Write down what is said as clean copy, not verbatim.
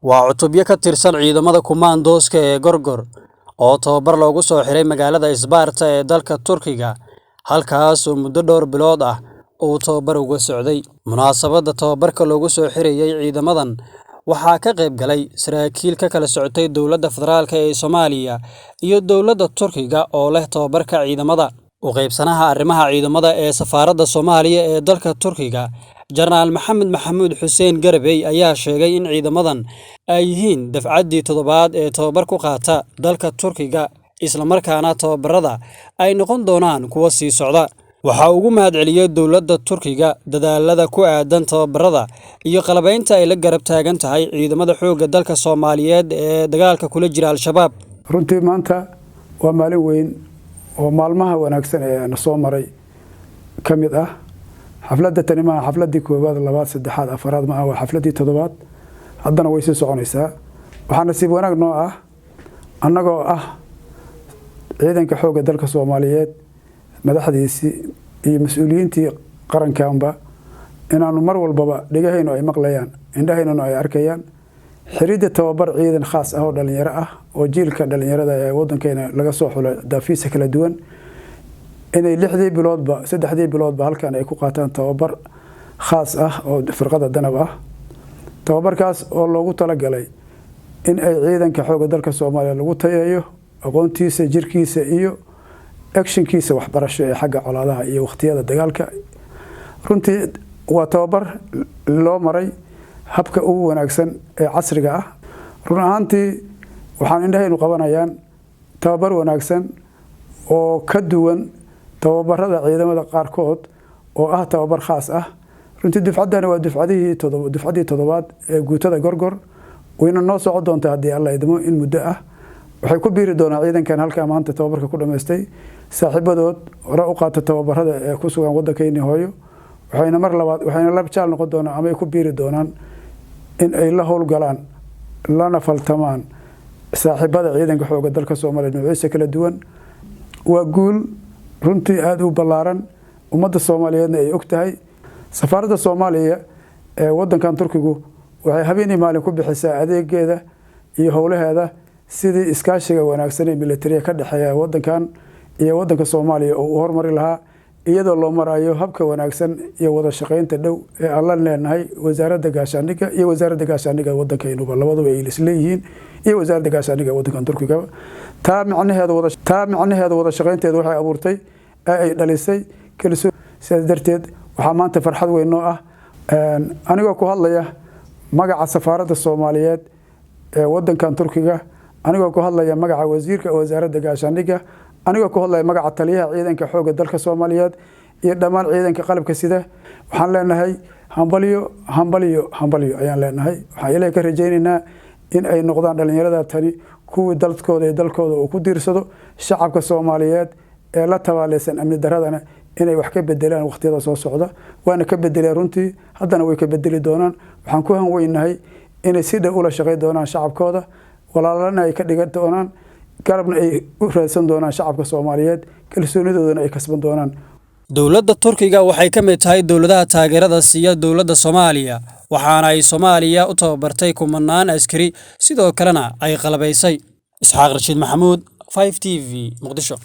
waa cutubyo ka tirsan ciidamada kumaandooska ee Gorgor oo tababar loogu soo xiray magaalada Isbaarta ee dalka Turkiga halkaas oo muddo dhowr bilood ah uu tababar uga socday. Munaasabadda tababarka loogu soo xirayay ciidamadan waxaa ka qayb galay saraakiil ka kala socotay dowladda federaalka ee Soomaaliya iyo dowladda Turkiga oo leh tababarka ciidamada. U qaybsanaha arrimaha ciidamada ee safaaradda Soomaaliya ee dalka Turkiga General Maxamed Xuseen Garbey ayaa sheegay in ciidamadan ay yihiin dafcaddii toddobaad ee tababar ku qaata dalka Turkiga isla markaana tababarada ay noqon doonaan kuwa sii socda. Waxa uu ugu mahadceliyay dowladda Turkiga dadaalada ku aadan tababarada iyo qalabaynta ay la garab taagan tahay ciidamada xoogga dalka Soomaaliyeed ee dagaalka kula jira Al-Shabaab. Runtii maanta waa maalin weyn oo maalmaha wanaagsan ee na soo maray ka mid ah. xafladda tani ma xafladii koowaad, labaad, saddexaad, afaraad ma waa xafladii toddobaad. haddana way sii soconaysaa. waxaa nasiib wanaag noo ah annagoo ah ciidanka xoogga dalka Soomaaliyeed madaxdiisii iyo mas'uuliyiintii qarankaanba inaanu mar walbaba dhagahayno ay maqlayaan, indhahaynana ay arkayaan xiriirda tababar ciidan khaas ah oo dhalinyaro ah oo jiilka dhalinyarada ee waddankeena laga soo xulay daafiisa kala duwan inay 6 biloodba 3 biloodba halkan ay ku qaataan tababar khaas ah oo firqada danab ah. tababarkaas oo loogu talagalay in ay ciidanka xoogga dalka Soomaaliya lagu tayeeyo aqoontiisa, jirkiisa iyo actionkiisa waxbarasho ee xagga colaadaha iyo waqtiyada dagaalka. runtii waa tababar loo maray habka ugu wanaagsan ee casriga ah. run ahaantii waxaan indhahaynu qabanayaan tababar wanaagsan oo ka duwan tababarada ciidamada qaarkood oo ah tababar khaas ah. runtii dufcaddana waa dufcaddii toddobaad ee guutada Gorgor wayna noo socon doontaa haddii Alla idmo in muddo ah. waxay ku biiri doonaa ciidankan halka maanta tababarka ku dhameystay saaxiibadood hore u qaata tababarada ee ku sugan waddankeena hooyo. waxayna mar labaad waxayna lab jaal noqon doonaa ama ay ku biiri doonaan in ay la howlgalaan lana faltamaan saaxiibada ciidanka xoogga dalka Soomaaliya noocyadiisa kala duwan. waa guul runtii aad u ballaaran ummadda Soomaaliyeedna ay og tahay. safaaradda Soomaaliya ee waddankan Turkigu waxay habeenii maalin ku bixisaa adeegeeda iyo howlaheeda sidii iskaashiga wanaagsan ee militariga ka dhaxeeya waddankan iyo waddanka Soomaaliya oo u horumari lahaa iyadoo loo marayo habka wanaagsan iyo wada shaqaynta dhow ee alla leenahay wasaaradda gaashaandhigga iyo wasaaradda gaashaandhigga waddankeenuba labaduba ay isleeyihiin iyo wasaaradda gaashaandhigga waddankan Turkiga. taa macnaheedu wada shaqaynteedu waxay abuurtay ay dhalisay kalsooni. sidaas darteed waxaa maanta farxad weyn noo ah anigoo ku hadlaya magaca safaaradda Soomaaliyeed ee waddankan Turkiga, anigoo ku hadlaya magaca wasiirka wasaaradda gaashaandhigga, anigoo ku hadlaya magaca taliyaha ciidanka xoogga dalka Soomaaliyeed iyo dhammaan ciidanka qalabka sida. waxaan leenahay hambalyo ayaan leenahay. waxaan Ilaahay ka rajaynaynaa in ay noqdaan dhalinyarada tani kuwii dalkooda iyo dalkooda uu ku diirsado shacabka Soomaaliyeed ee la tabaaleysan amni daradana inay wax ka bedelaan waqtiyada soo socda. waana ka bedeleen runtii, haddana way ka bedeli doonaan. waxaan ku hanweynahay inay si dhow ula shaqayn doonaan shacabkooda, walaalana ay ka dhigan doonaan, garabna ay u raadsan doonaan shacabka Soomaaliyeed, kalsoonidoodana ay kasban doonaan. Dowladda Turkiga waxay ka mid tahay dowladaha taageerada siiya dowladda Soomaaliya, waxaana ay Soomaaliya u tababartay kumanaan askari sidoo kalena ay qalabaysay. Isxaaq Rashiid Maxamuud, 5TV, Muqdisho.